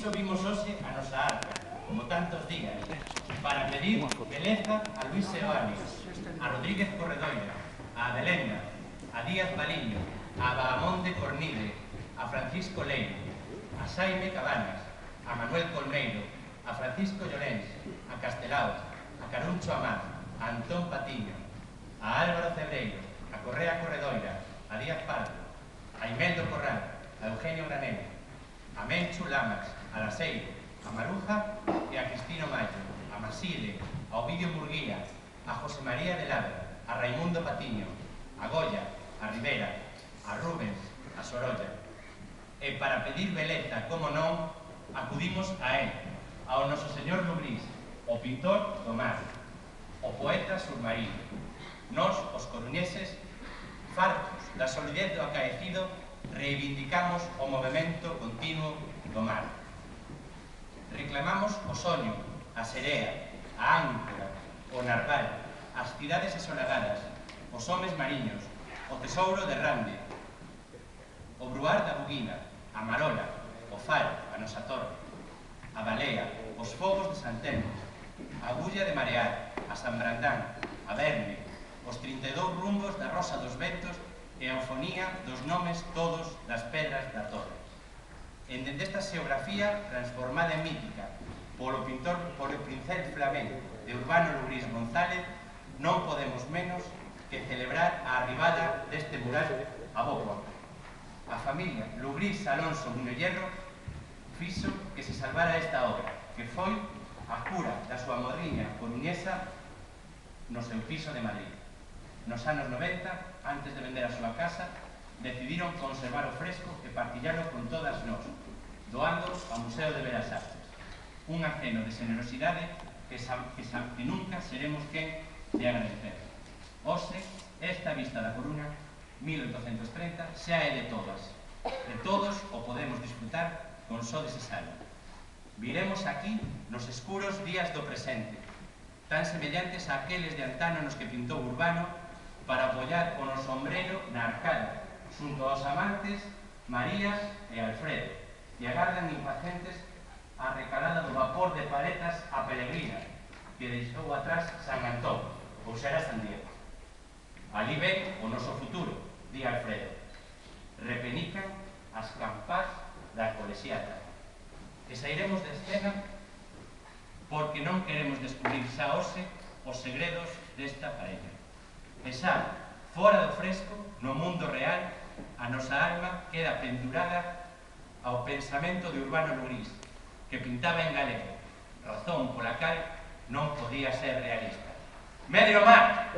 iso vimos hoxe a nosa arca, como tantos días, para pedir beleza a Luis Seoánigas, a Rodríguez Corredoira, a Adelenda, a Díaz Baliño, a Bahamonde Cornide, a Francisco Leiro, a Xaime Cabanas, a Manuel Colmeiro, a Francisco Llorens, a Castelao, a Caruncho Amar, a Antón Patiño, a Álvaro Cebreiro, a Correa Corredoira, a Díaz Pardo, a Imeldo Corral, a Eugenio Granero, a Menchu Lamas, a Laseiro, a Maruja e a Cristino Mayo, a Maside, a Ovidio Murguía, a José María de Labra, a Raimundo Patiño, a Goya, a Rivera, a Rubens, a Sorolla. E para pedir beleza, como non, acudimos a él, ao noso señor Lubrís, o pintor do mar, o poeta submarino. Nós, os coruñeses, fartos da solidez do acaecido, reivindicamos o movimento continuo do mar. Reclamamos o soño, a serea, a áncora, o narval, as cidades esolagadas, os homes mariños, o tesouro de Rande, o bruar da Buguina, a Marola, o faro, a nosa torre, a balea, os fogos de Santeno, a agulla de marear, a San Brandán, a Verne, os 32 rumbos da Rosa dos Ventos e a eufonía dos nomes todos das pedras da torre. En dende esta xeografía transformada en mítica polo pincel flamenco de Urbano Lubrís González, non podemos menos que celebrar a arribada deste mural a bo porto. A familia Lubrís Alonso Muño Hierro fixo que se salvara esta obra, que foi a cura da súa modriña coruñesa no seu piso de Madrid. Nos anos 90, antes de vender a súa casa, decidiron conservar o fresco e partillalo con todas nós, doando ao Museo de Belas Artes. Un aceno de generosidade que nunca seremos quen de agradecer. Hoxe, esta vista da Coruña, 1830, xa é de todas. De todos o podemos disfrutar con só desexalo. Viremos aquí nos escuros días do presente, tan semellantes a aqueles de antano nos que pintou Urbano para apoiar o noso ombreiro na arcada, xunto aos amantes Marías e Alfredo, que agardan impacientes a recalada do vapor de paletas a Peregrina, que deixou atrás San Antón, ou será San Diego. Ali ven o noso futuro, di Alfredo. Repenican as campás da colexiata. E sairemos de escena porque non queremos descubrir xa hoxe os segredos desta parella. E xa, fora do fresco, no mundo real, a nosa alma queda pendurada ao pensamento de Urbano Lubrís, que pintaba en galego, razón pola cal non podía ser realista. Medre o mar!